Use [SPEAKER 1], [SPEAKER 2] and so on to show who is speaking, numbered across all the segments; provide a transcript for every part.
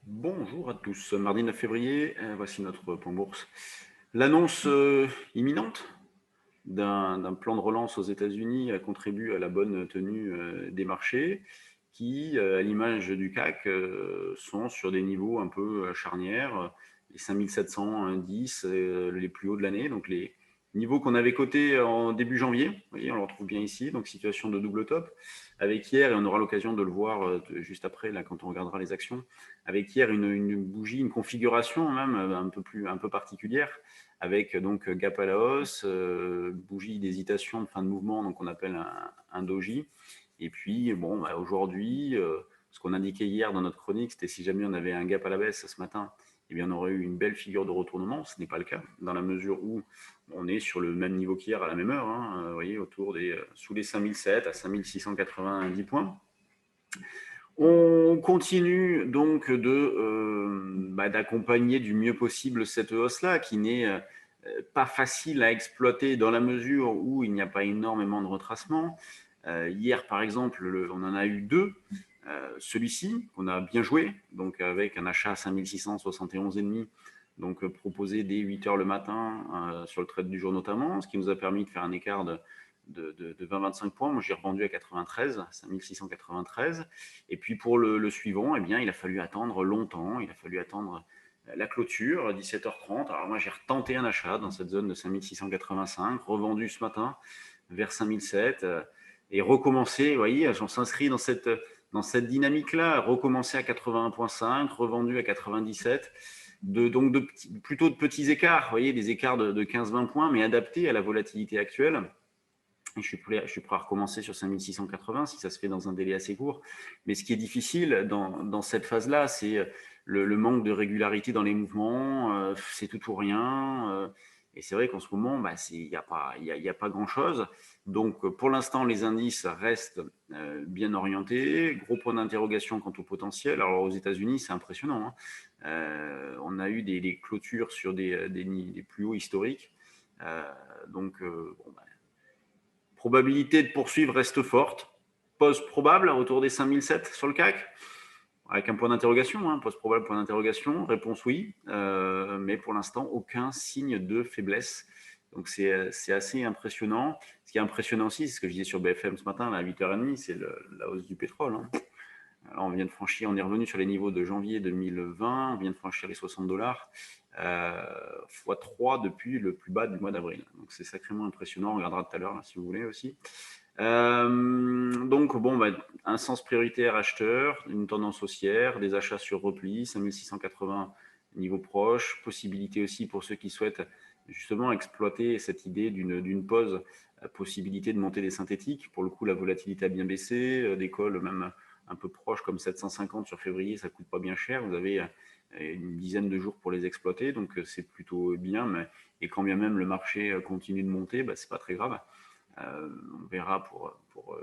[SPEAKER 1] Bonjour à tous. Mardi 9 février, voici notre point bourse. L'annonce imminente d'un plan de relance aux États-Unis contribue à la bonne tenue des marchés qui, à l'image du CAC, sont sur des niveaux un peu charnières, les 5710, les plus hauts de l'année, donc les niveaux qu'on avait cotés en début janvier. Vous voyez, on le retrouve bien ici, donc situation de double top. Avec hier, et on aura l'occasion de le voir juste après, là, quand on regardera les actions, avec hier une bougie, une configuration même un peu particulière, avec donc gap à la hausse, bougie d'hésitation de fin de mouvement, donc on appelle un doji. Et puis, bon, bah, aujourd'hui, ce qu'on indiquait hier dans notre chronique, c'était si jamais on avait un gap à la baisse ce matin, eh bien, on aurait eu une belle figure de retournement. Ce n'est pas le cas, dans la mesure où on est sur le même niveau qu'hier à la même heure, hein, vous voyez, autour des, sous les 5007 à 5690 points. On continue donc d'accompagner du mieux possible cette hausse-là, qui n'est pas facile à exploiter dans la mesure où il n'y a pas énormément de retracement. Hier, par exemple, on en a eu deux. Celui-ci, qu'on a bien joué, donc avec un achat à 5671,5, donc proposé dès 8 heures le matin sur le trade du jour notamment, ce qui nous a permis de faire un écart de 20-25 points. Moi, j'ai revendu à 93, 5693. Et puis pour le suivant, eh bien, il a fallu attendre longtemps. Il a fallu attendre la clôture, 17h30. Alors moi, j'ai retenté un achat dans cette zone de 5685, revendu ce matin vers 5007 et recommencé. Vous voyez, on s'inscrit dans cette dynamique-là, recommencer à 81,5, revendu à 97. Plutôt de petits écarts, vous voyez, des écarts de 15-20 points, mais adaptés à la volatilité actuelle. Je suis prêt à recommencer sur 5680 si ça se fait dans un délai assez court. Mais ce qui est difficile dans cette phase-là, c'est le manque de régularité dans les mouvements. C'est tout ou rien. Et c'est vrai qu'en ce moment, bah, il n'y a pas grand-chose. Donc, pour l'instant, les indices restent bien orientés. Gros point d'interrogation quant au potentiel. Alors, aux États-Unis, c'est impressionnant, hein. On a eu des clôtures sur des plus hauts historiques. Bon, bah, probabilité de poursuivre reste forte. Pause probable autour des 5007 sur le CAC, avec un point d'interrogation, hein, pause probable, point d'interrogation, réponse oui, mais pour l'instant, aucun signe de faiblesse. Donc c'est assez impressionnant. Ce qui est impressionnant aussi, c'est ce que je disais sur BFM ce matin, à 8h30, c'est la hausse du pétrole, hein. Alors on vient de franchir, on est revenu sur les niveaux de janvier 2020, on vient de franchir les 60 x3 depuis le plus bas du mois d'avril. Donc c'est sacrément impressionnant, on regardera tout à l'heure si vous voulez aussi. Donc bon, bah, un sens prioritaire acheteur, une tendance haussière, des achats sur repli, 5680 niveau proche, possibilité aussi pour ceux qui souhaitent justement exploiter cette idée d'une pause, possibilité de monter des synthétiques. Pour le coup, la volatilité a bien baissé, des calls même un peu proches comme 750 sur février, ça coûte pas bien cher. Vous avez une dizaine de jours pour les exploiter, donc c'est plutôt bien. Et quand bien même le marché continue de monter, bah, c'est pas très grave. On verra pour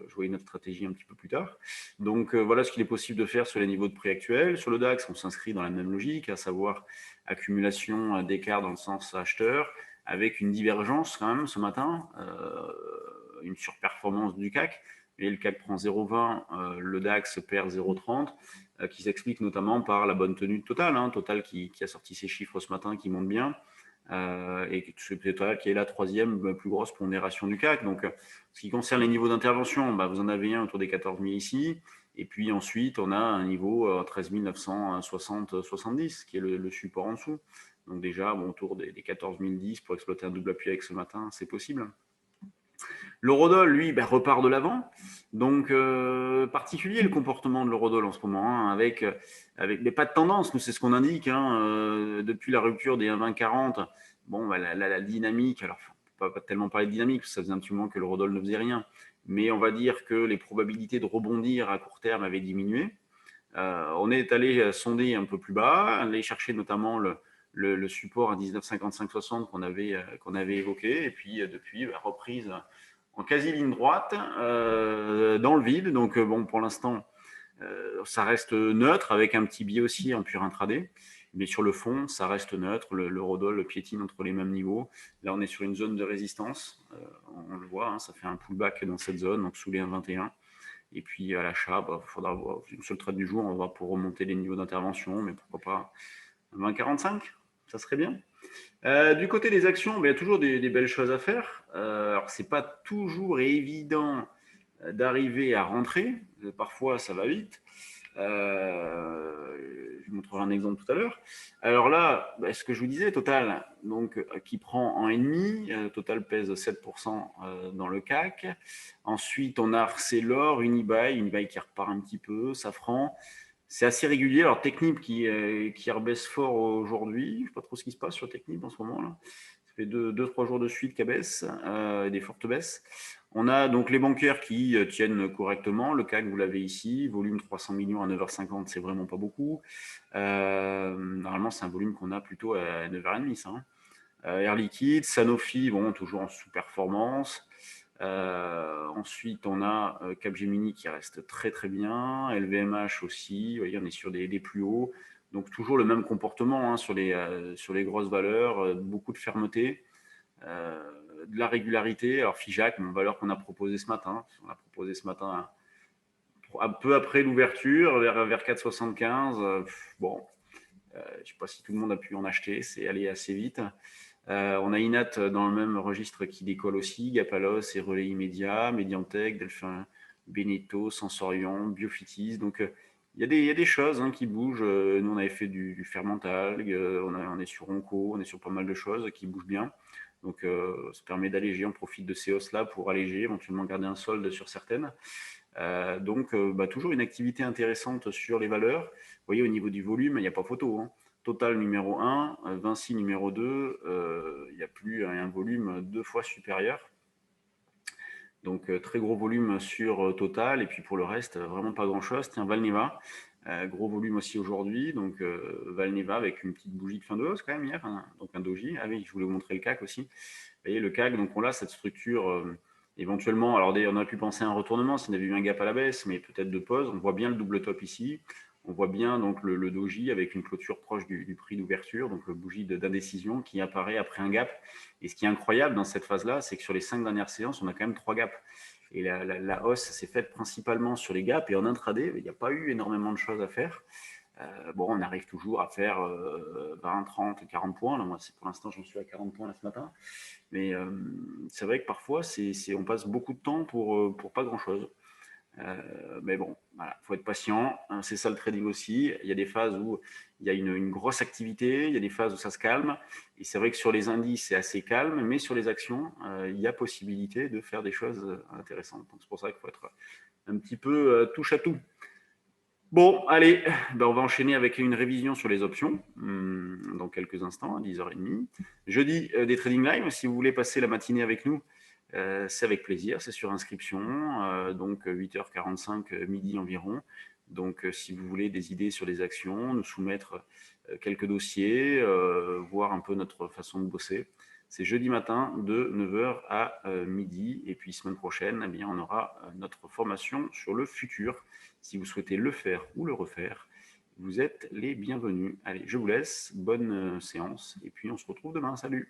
[SPEAKER 1] jouer notre stratégie un petit peu plus tard. Donc voilà ce qu'il est possible de faire sur les niveaux de prix actuels. Sur le DAX, on s'inscrit dans la même logique, à savoir accumulation d'écarts dans le sens acheteur, avec une divergence quand même ce matin, une surperformance du CAC. Et le CAC prend 0,20, le DAX perd 0,30, qui s'explique notamment par la bonne tenue de Total, hein, Total qui a sorti ses chiffres ce matin, qui monte bien. Et Total qui est la troisième plus grosse pondération du CAC. Donc, ce qui concerne les niveaux d'intervention, bah, vous en avez un autour des 14 000 ici. Et puis ensuite, on a un niveau 13 960-70, qui est le support en dessous. Donc déjà, bon, autour des 14 010 pour exploiter un double appui avec ce matin, c'est possible. L'eurodoll, lui, bah, repart de l'avant. Donc, particulier le comportement de l'eurodoll en ce moment, hein, avec mais pas de tendance. Nous, c'est ce qu'on indique, hein, depuis la rupture des 1,2040. Bon, bah, la dynamique, alors, pas tellement parler de dynamique, parce que ça faisait un petit moment que l'eurodoll ne faisait rien. Mais on va dire que les probabilités de rebondir à court terme avaient diminué. On est allé sonder un peu plus bas, aller chercher notamment le support à 19,55-60 qu'on avait évoqué. Et puis, depuis, bah, reprise en quasi ligne droite, dans le vide. Donc, bon, pour l'instant, ça reste neutre avec un petit biais aussi en pur intraday. Mais sur le fond, ça reste neutre. L'eurodoll piétine entre les mêmes niveaux. Là, on est sur une zone de résistance. On le voit, hein, ça fait un pullback dans cette zone, donc sous les 1,21. Et puis à l'achat, il faudra voir une seule trade du jour, on va pour remonter les niveaux d'intervention, mais pourquoi pas 20,45, ça serait bien. Du côté des actions, il y a toujours des belles choses à faire. Alors, c'est pas toujours évident d'arriver à rentrer. Parfois, ça va vite. Je vous montrerai un exemple tout à l'heure. Alors là, ce que je vous disais, Total, donc, qui prend 1,5, Total pèse 7% dans le CAC. Ensuite, on a Arcelor, Unibail qui repart un petit peu, Safran. C'est assez régulier. Alors, Technip qui rebaisse fort aujourd'hui. Je ne sais pas trop ce qui se passe sur Technip en ce moment. Là. Ça fait 2-3 jours de suite qu'elle baisse, des fortes baisses. On a donc les bancaires qui tiennent correctement. Le CAC, vous l'avez ici. Volume 300 millions à 9h50, c'est vraiment pas beaucoup. Normalement, c'est un volume qu'on a plutôt à 9h30. Ça, hein. Air Liquide, Sanofi, bon, toujours en sous-performance. Ensuite, on a Capgemini qui reste très très bien, LVMH aussi, vous voyez, on est sur des plus hauts. Donc toujours le même comportement hein, sur les grosses valeurs, beaucoup de fermeté, de la régularité. Alors Figeac, une valeur qu'on a proposée ce matin, on l'a proposé ce matin un peu après l'ouverture, vers 4,75. Bon, je ne sais pas si tout le monde a pu en acheter, c'est allé assez vite. On a Inat dans le même registre qui décolle aussi, Gapalos et Relais Immédiat, Mediantech, Delphin, Beneteau, Sensorion, Biofitis. Donc, il y a des choses hein, qui bougent. Nous, on avait fait du fermental, on est sur Onco, on est sur pas mal de choses qui bougent bien. Donc, ça permet d'alléger. On profite de ces hausses-là pour alléger, éventuellement garder un solde sur certaines. Donc, toujours une activité intéressante sur les valeurs. Vous voyez, au niveau du volume, il n'y a pas photo. Hein. Total numéro 1, Vinci numéro 2, il y a plus un volume 2 fois supérieur. Donc, très gros volume sur Total. Et puis, pour le reste, vraiment pas grand-chose. Tiens, Valneva, gros volume aussi aujourd'hui. Donc, Valneva avec une petite bougie de fin de hausse quand même hier. Hein. Donc, un doji. Ah oui, je voulais vous montrer le CAC aussi. Vous voyez, le CAC, donc on a cette structure éventuellement. Alors, on aurait pu penser à un retournement si on avait eu un gap à la baisse, mais peut-être de pause. On voit bien le double top ici. On voit bien donc le doji avec une clôture proche du prix d'ouverture, donc le bougie d'indécision qui apparaît après un gap. Et ce qui est incroyable dans cette phase-là, c'est que sur les 5 dernières séances, on a quand même 3 gaps. Et la hausse s'est faite principalement sur les gaps. Et en intraday, il n'y a pas eu énormément de choses à faire. On arrive toujours à faire 20, 30, 40 points. Là, moi, pour l'instant, j'en suis à 40 points là, ce matin. Mais c'est vrai que parfois, on passe beaucoup de temps pour pas grand-chose. Mais bon, voilà, faut être patient. C'est ça le trading aussi. Il y a des phases où il y a une grosse activité, il y a des phases où ça se calme. Et c'est vrai que sur les indices, c'est assez calme, mais sur les actions, il y a possibilité de faire des choses intéressantes. Donc c'est pour ça qu'il faut être un petit peu touche à tout. Bon, allez, on va enchaîner avec une révision sur les options dans quelques instants, à 10h30. Jeudi, des trading live. Si vous voulez passer la matinée avec nous, c'est avec plaisir, c'est sur inscription, donc 8h45, midi environ. Donc, si vous voulez des idées sur les actions, nous soumettre quelques dossiers, voir un peu notre façon de bosser, c'est jeudi matin de 9h à midi. Et puis, semaine prochaine, eh bien, on aura notre formation sur le futur. Si vous souhaitez le faire ou le refaire, vous êtes les bienvenus. Allez, je vous laisse, bonne séance, et puis on se retrouve demain. Salut!